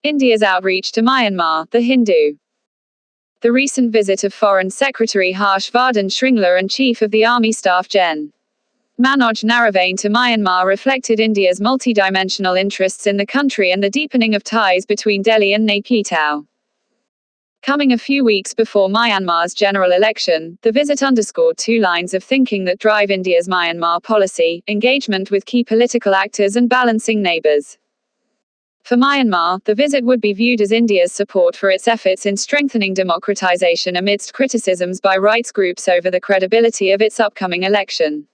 India's outreach to Myanmar, The Hindu. The recent visit of Foreign Secretary Harsh Vardhan Shringla and Chief of the Army Staff Gen. Manoj Naravane to Myanmar reflected India's multidimensional interests in the country and the deepening of ties between Delhi and Naypyidaw. Coming a few weeks before Myanmar's general election, the visit underscored two lines of thinking that drive India's Myanmar policy: engagement with key political actors and balancing neighbors. For Myanmar, the visit would be viewed as India's support for its efforts in strengthening democratization amidst criticisms by rights groups over the credibility of its upcoming election.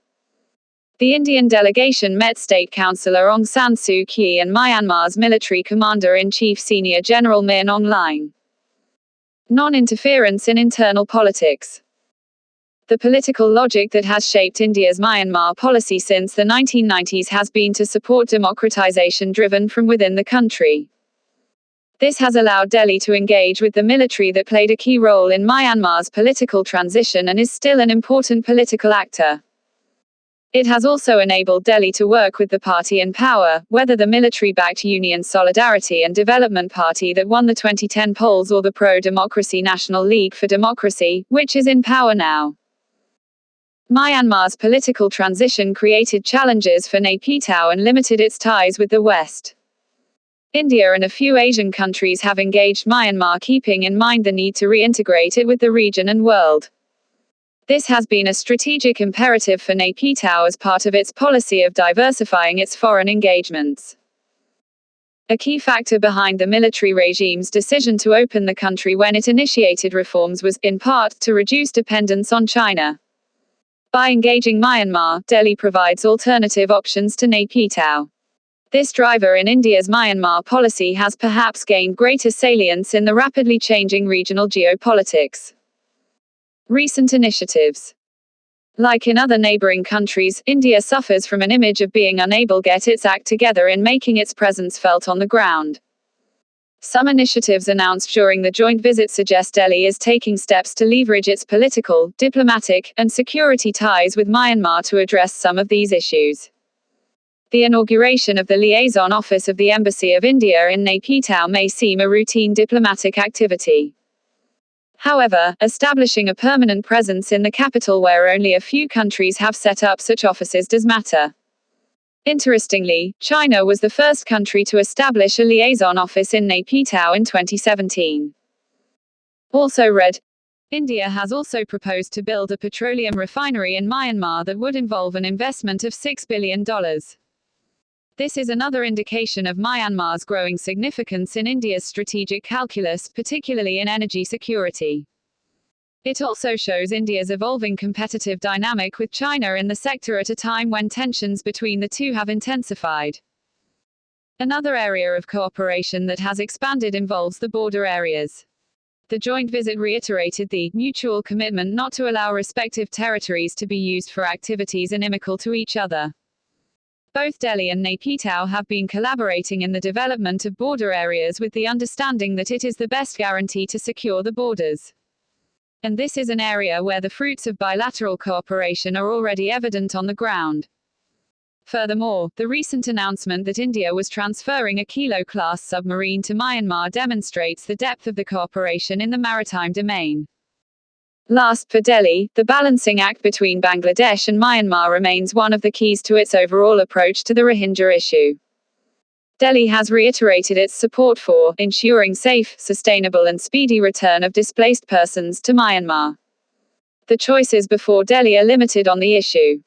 The Indian delegation met State Councillor Aung San Suu Kyi and Myanmar's military commander-in-chief Senior General Min Aung Hlaing. Non-interference in internal politics. The political logic that has shaped India's Myanmar policy since the 1990s has been to support democratization driven from within the country. This has allowed Delhi to engage with the military that played a key role in Myanmar's political transition and is still an important political actor. It has also enabled Delhi to work with the party in power, whether the military-backed Union Solidarity and Development Party that won the 2010 polls or the pro-democracy National League for Democracy, which is in power now. Myanmar's political transition created challenges for Naypyidaw and limited its ties with the West. India and a few Asian countries have engaged Myanmar, keeping in mind the need to reintegrate it with the region and world. This has been a strategic imperative for Naypyidaw as part of its policy of diversifying its foreign engagements. A key factor behind the military regime's decision to open the country when it initiated reforms was, in part, to reduce dependence on China. By engaging Myanmar, Delhi provides alternative options to Naypyidaw. This driver in India's Myanmar policy has perhaps gained greater salience in the rapidly changing regional geopolitics. Recent initiatives. Like in other neighboring countries, India suffers from an image of being unable to get its act together in making its presence felt on the ground. Some initiatives announced during the joint visit suggest Delhi is taking steps to leverage its political, diplomatic, and security ties with Myanmar to address some of these issues. The inauguration of the liaison office of the Embassy of India in Naypyidaw may seem a routine diplomatic activity. However, establishing a permanent presence in the capital where only a few countries have set up such offices does matter. Interestingly, China was the first country to establish a liaison office in Naypyidaw in 2017. Also read, India has also proposed to build a petroleum refinery in Myanmar that would involve an investment of $6 billion. This is another indication of Myanmar's growing significance in India's strategic calculus, particularly in energy security. It also shows India's evolving competitive dynamic with China in the sector at a time when tensions between the two have intensified. Another area of cooperation that has expanded involves the border areas. The joint visit reiterated the mutual commitment not to allow respective territories to be used for activities inimical to each other. Both Delhi and Naypyidaw have been collaborating in the development of border areas with the understanding that it is the best guarantee to secure the borders. And this is an area where the fruits of bilateral cooperation are already evident on the ground. Furthermore, the recent announcement that India was transferring a Kilo-class submarine to Myanmar demonstrates the depth of the cooperation in the maritime domain. Last, for Delhi, the balancing act between Bangladesh and Myanmar remains one of the keys to its overall approach to the Rohingya issue. Delhi has reiterated its support for ensuring safe, sustainable and speedy return of displaced persons to Myanmar. The choices before Delhi are limited on the issue.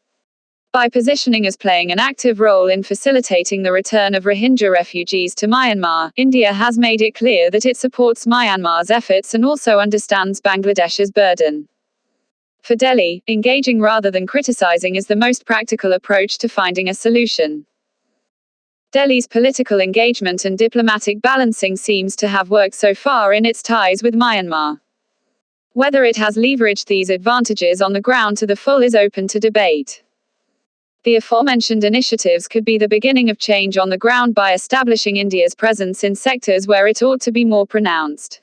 By positioning as playing an active role in facilitating the return of Rohingya refugees to Myanmar, India has made it clear that it supports Myanmar's efforts and also understands Bangladesh's burden. For Delhi, engaging rather than criticizing is the most practical approach to finding a solution. Delhi's political engagement and diplomatic balancing seems to have worked so far in its ties with Myanmar. Whether it has leveraged these advantages on the ground to the full is open to debate. The aforementioned initiatives could be the beginning of change on the ground by establishing India's presence in sectors where it ought to be more pronounced.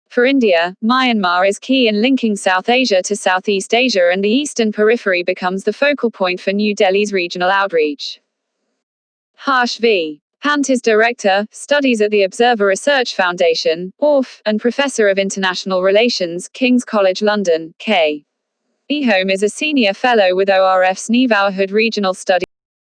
For India, Myanmar is key in linking South Asia to Southeast Asia, and the Eastern Periphery becomes the focal point for New Delhi's regional outreach. Harsh v. Pant is Director, Studies at the Observer Research Foundation, ORF, and Professor of International Relations, King's College London, K. Ehome is a Senior Fellow with ORF's Nevaur Hood Regional Studies.